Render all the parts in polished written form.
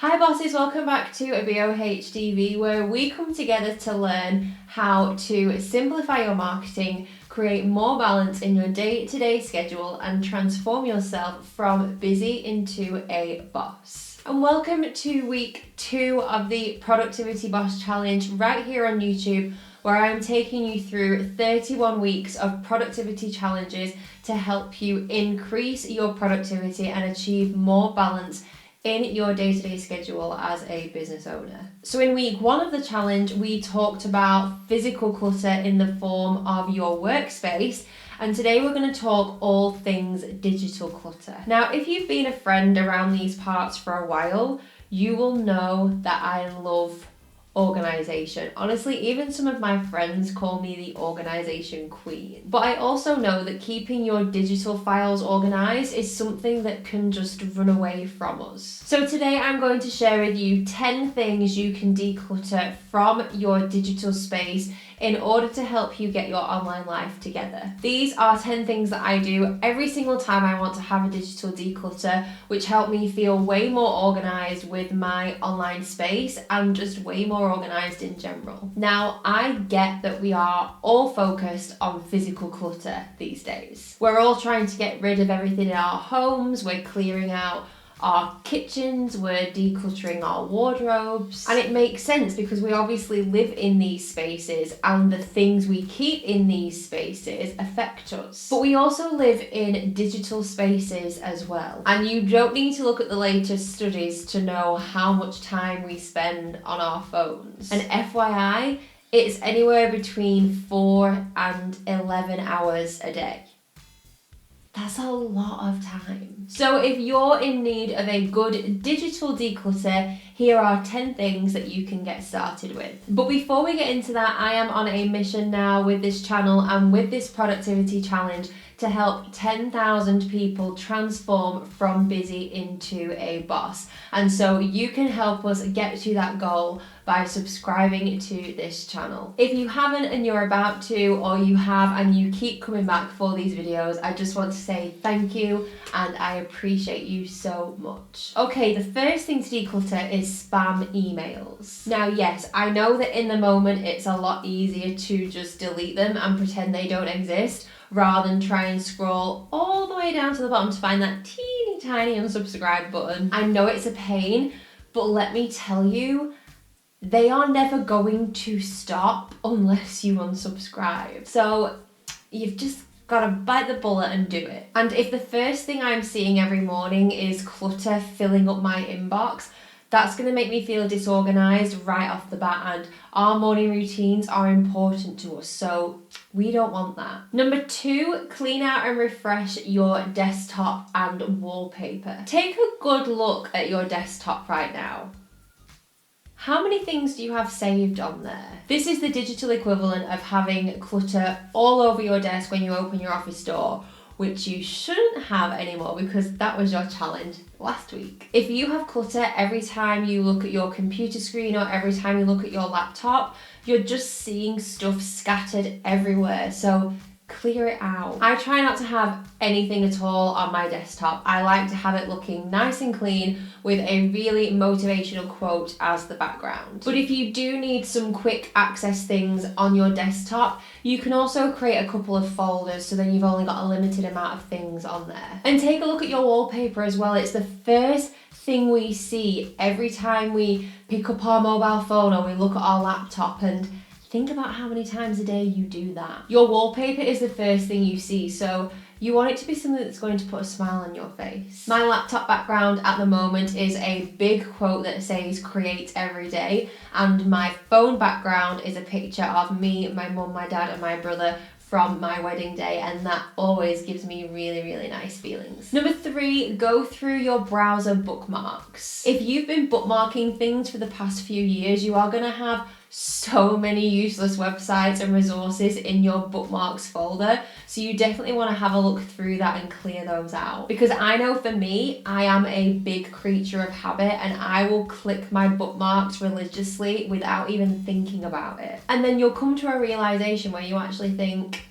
Hi bosses, welcome back to a BOHDV where we come together to learn how to simplify your marketing, create more balance in your day-to-day schedule and transform yourself from busy into a boss. And welcome to week 2 of the Productivity Boss Challenge right here on YouTube, where I'm taking you through 31 weeks of productivity challenges to help you increase your productivity and achieve more balance in your day-to-day schedule as a business owner. So in week 1 of the challenge, we talked about physical clutter in the form of your workspace, and today we're going to talk all things digital clutter. Now, if you've been a friend around these parts for a while, you will know that I love organization. Honestly, even some of my friends call me the organization queen. But I also know that keeping your digital files organized is something that can just run away from us. So today I'm going to share with you 10 things you can declutter from your digital space in order to help you get your online life together. These are 10 things that I do every single time I want to have a digital declutter, which help me feel way more organized with my online space and just way more organized in general. Now, I get that we are all focused on physical clutter these days. We're all trying to get rid of everything in our homes, we're clearing out our kitchens, we're decluttering our wardrobes, and it makes sense because we obviously live in these spaces and the things we keep in these spaces affect us. But we also live in digital spaces as well, and you don't need to look at the latest studies to know how much time we spend on our phones. And FYI, it's anywhere between 4 and 11 hours a day. That's a lot of time. So if you're in need of a good digital declutter, here are 10 things that you can get started with. But before we get into that, I am on a mission now with this channel and with this productivity challenge to help 10,000 people transform from busy into a boss. And so you can help us get to that goal by subscribing to this channel. If you haven't and you're about to, or you have and you keep coming back for these videos, I just want to say thank you and I appreciate you so much. Okay, the first thing to declutter is spam emails. Now, yes, I know that in the moment it's a lot easier to just delete them and pretend they don't exist, rather than try and scroll all the way down to the bottom to find that teeny tiny unsubscribe button. I know it's a pain, but let me tell you, they are never going to stop unless you unsubscribe. So you've just got to bite the bullet and do it. And if the first thing I'm seeing every morning is clutter filling up my inbox, that's going to make me feel disorganized right off the bat, and our morning routines are important to us, so we don't want that. Number 2, clean out and refresh your desktop and wallpaper. Take a good look at your desktop right now. How many things do you have saved on there? This is the digital equivalent of having clutter all over your desk when you open your office door, which you shouldn't have anymore because that was your challenge last week. If you have clutter every time you look at your computer screen or every time you look at your laptop, you're just seeing stuff scattered everywhere. So clear it out. I try not to have anything at all on my desktop. I like to have it looking nice and clean with a really motivational quote as the background. But if you do need some quick access things on your desktop, you can also create a couple of folders so then you've only got a limited amount of things on there. And take a look at your wallpaper as well. It's the first thing we see every time we pick up our mobile phone or we look at our laptop, and think about how many times a day you do that. Your wallpaper is the first thing you see, so you want it to be something that's going to put a smile on your face. My laptop background at the moment is a big quote that says create every day, and my phone background is a picture of me, my mum, my dad and my brother from my wedding day, and that always gives me really, really nice feelings. Number 3, go through your browser bookmarks. If you've been bookmarking things for the past few years, you are gonna have so many useless websites and resources in your bookmarks folder, so you definitely want to have a look through that and clear those out, because I know for me, I am a big creature of habit and I will click my bookmarks religiously without even thinking about it. And then you'll come to a realization where you actually think,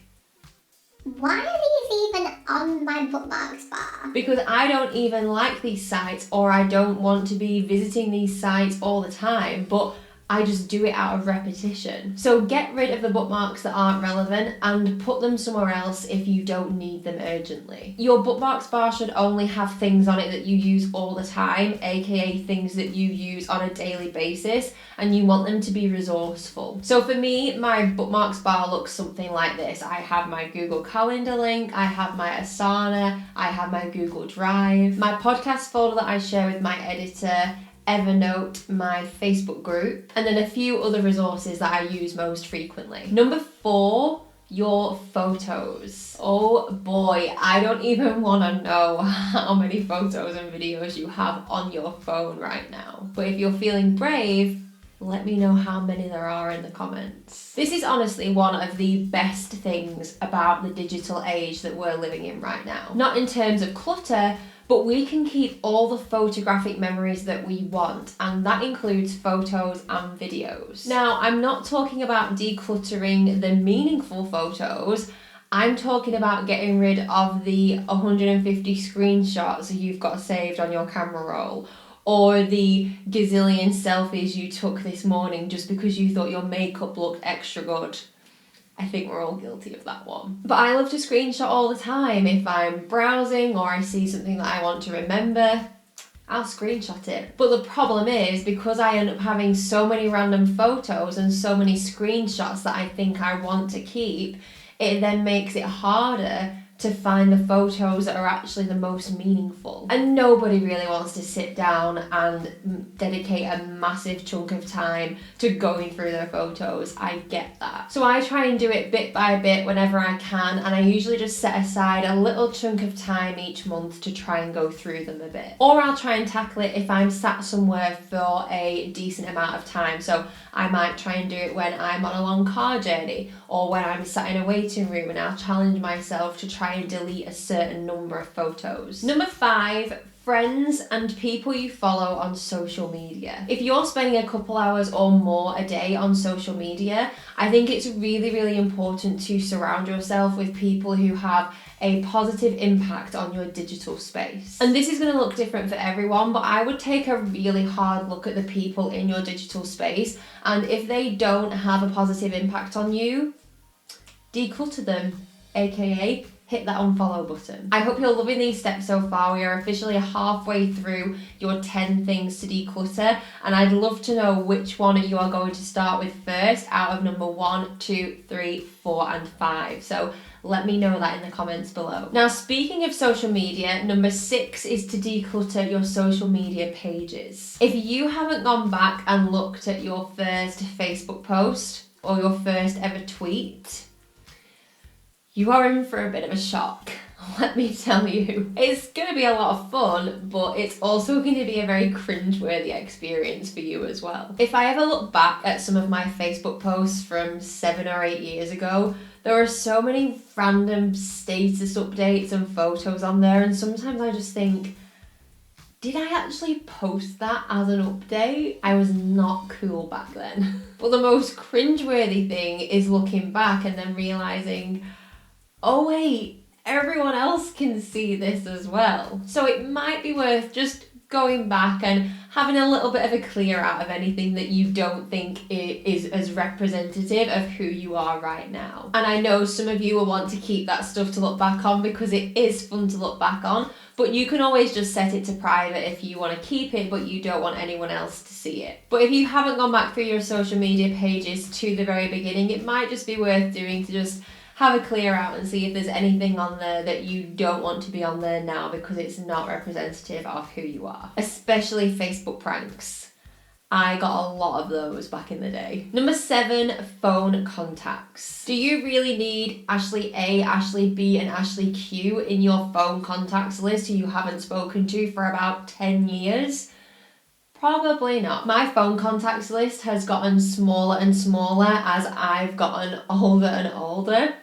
why are these even on my bookmarks bar. Because I don't even like these sites, or I don't want to be visiting these sites all the time, but I just do it out of repetition. So get rid of the bookmarks that aren't relevant and put them somewhere else if you don't need them urgently. Your bookmarks bar should only have things on it that you use all the time, aka things that you use on a daily basis, and you want them to be resourceful. So for me, my bookmarks bar looks something like this. I have my Google Calendar link, I have my Asana, I have my Google Drive, my podcast folder that I share with my editor, Evernote, my Facebook group, and then a few other resources that I use most frequently. Number 4, your photos. Oh boy, I don't even want to know how many photos and videos you have on your phone right now. But if you're feeling brave, let me know how many there are in the comments. This is honestly one of the best things about the digital age that we're living in right now. Not in terms of clutter, but we can keep all the photographic memories that we want, and that includes photos and videos. Now, I'm not talking about decluttering the meaningful photos. I'm talking about getting rid of the 150 screenshots you've got saved on your camera roll, or the gazillion selfies you took this morning just because you thought your makeup looked extra good. I think we're all guilty of that one. But I love to screenshot all the time. If I'm browsing or I see something that I want to remember, I'll screenshot it. But the problem is, because I end up having so many random photos and so many screenshots that I think I want to keep, it then makes it harder to find the photos that are actually the most meaningful. And nobody really wants to sit down and dedicate a massive chunk of time to going through their photos. I get that. So I try and do it bit by bit whenever I can, and I usually just set aside a little chunk of time each month to try and go through them a bit. Or I'll try and tackle it if I'm sat somewhere for a decent amount of time. So I might try and do it when I'm on a long car journey, or when I'm sat in a waiting room, and I'll challenge myself to try and delete a certain number of photos. Number 5, friends and people you follow on social media. If you're spending a couple hours or more a day on social media, I think it's really, really important to surround yourself with people who have a positive impact on your digital space. And this is going to look different for everyone, but I would take a really hard look at the people in your digital space, and if they don't have a positive impact on you, declutter them, aka hit that unfollow button. I hope you're loving these steps so far. We are officially halfway through your 10 things to declutter, and I'd love to know which one you are going to start with first out of number 1, 2, 3, 4, and 5. So let me know that in the comments below. Now, speaking of social media, number 6 is to declutter your social media pages. If you haven't gone back and looked at your first Facebook post or your first ever tweet, you are in for a bit of a shock, let me tell you. It's going to be a lot of fun, but it's also going to be a very cringeworthy experience for you as well. If I ever look back at some of my Facebook posts from 7 or 8 years ago, there are so many random status updates and photos on there, and sometimes I just think, did I actually post that as an update? I was not cool back then. But the most cringeworthy thing is looking back and then realising, oh wait, everyone else can see this as well. So it might be worth just going back and having a little bit of a clear out of anything that you don't think is as representative of who you are right now. And I know some of you will want to keep that stuff to look back on because it is fun to look back on, but you can always just set it to private if you want to keep it but you don't want anyone else to see it. But if you haven't gone back through your social media pages to the very beginning, it might just be worth doing to just have a clear out and see if there's anything on there that you don't want to be on there now because it's not representative of who you are. Especially Facebook pranks. I got a lot of those back in the day. Number 7, phone contacts. Do you really need Ashley A, Ashley B, and Ashley Q in your phone contacts list who you haven't spoken to for about 10 years? Probably not. My phone contacts list has gotten smaller and smaller as I've gotten older and older.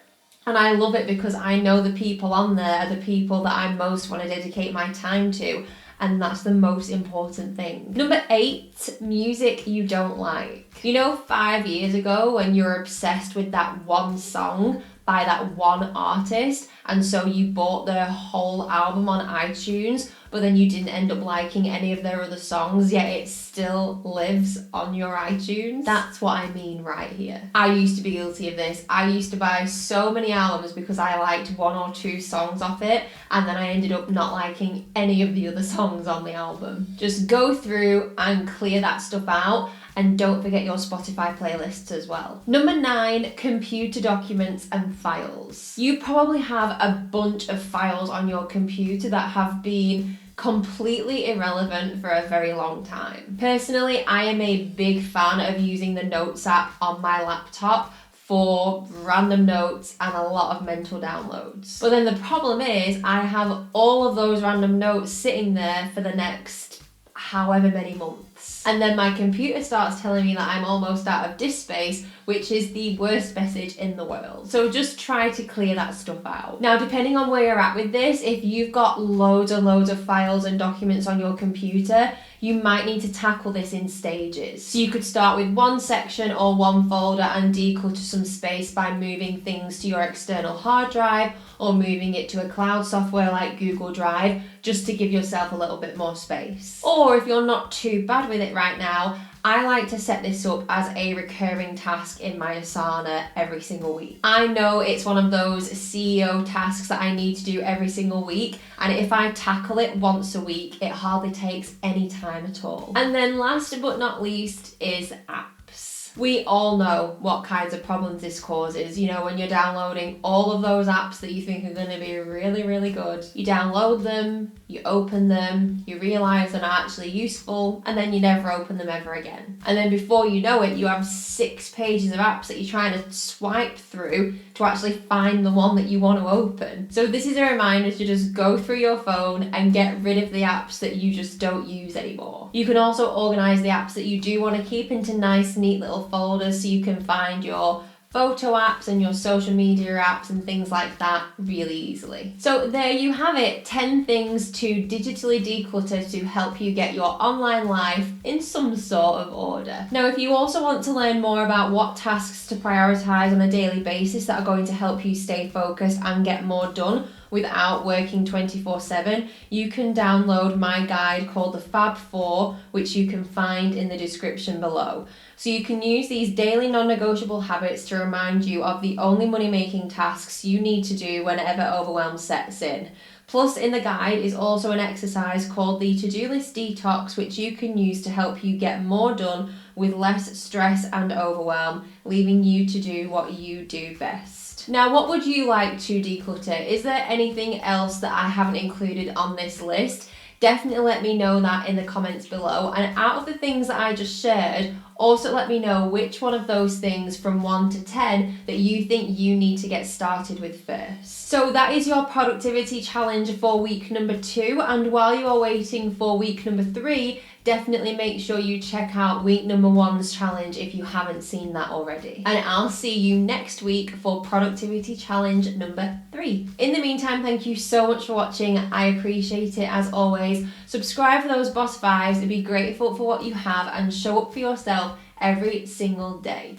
And I love it because I know the people on there are the people that I most want to dedicate my time to. And that's the most important thing. Number 8, music you don't like. You know, 5 years ago when you were obsessed with that one song, by that one artist, and so you bought their whole album on iTunes, but then you didn't end up liking any of their other songs, yet it still lives on your iTunes. That's what I mean right here. I used to be guilty of this. I used to buy so many albums because I liked one or two songs off it, and then I ended up not liking any of the other songs on the album. Just go through and clear that stuff out, and don't forget your Spotify playlists as well. Number 9, computer documents and files. You probably have a bunch of files on your computer that have been completely irrelevant for a very long time. Personally, I am a big fan of using the Notes app on my laptop for random notes and a lot of mental downloads. But then the problem is I have all of those random notes sitting there for the next however many months. And then my computer starts telling me that I'm almost out of disk space, which is the worst message in the world. So just try to clear that stuff out. Now, depending on where you're at with this, if you've got loads and loads of files and documents on your computer, you might need to tackle this in stages. So you could start with one section or one folder and declutter some space by moving things to your external hard drive or moving it to a cloud software like Google Drive, just to give yourself a little bit more space. Or if you're not too bad with it right now, I like to set this up as a recurring task in my Asana every single week. I know it's one of those CEO tasks that I need to do every single week, and if I tackle it once a week, it hardly takes any time at all. And then last but not least is apps. We all know what kinds of problems this causes. You know, when you're downloading all of those apps that you think are going to be really, really good, you download them, you open them, you realize they're not actually useful, and then you never open them ever again. And then before you know it, you have 6 pages of apps that you're trying to swipe through to actually find the one that you want to open. So this is a reminder to just go through your phone and get rid of the apps that you just don't use anymore. You can also organize the apps that you do want to keep into nice, neat little folders so you can find your photo apps and your social media apps and things like that really easily. So there you have it, 10 things to digitally declutter to help you get your online life in some sort of order. Now, if you also want to learn more about what tasks to prioritize on a daily basis that are going to help you stay focused and get more done without working 24/7, you can download my guide called the Fab 4, which you can find in the description below. So you can use these daily non-negotiable habits to remind you of the only money-making tasks you need to do whenever overwhelm sets in. Plus, in the guide is also an exercise called the To-Do List Detox, which you can use to help you get more done with less stress and overwhelm, leaving you to do what you do best. Now, what would you like to declutter? Is there anything else that I haven't included on this list? Definitely let me know that in the comments below. And out of the things that I just shared, also let me know which one of those things from 1 to 10 that you think you need to get started with first. So that is your productivity challenge for week number 2. And while you are waiting for week number 3, definitely make sure you check out week number 1's challenge if you haven't seen that already. And I'll see you next week for productivity challenge number 3. In the meantime, thank you so much for watching. I appreciate it as always. Subscribe for those boss vibes and be grateful for what you have and show up for yourself every single day.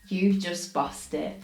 You just bossed it.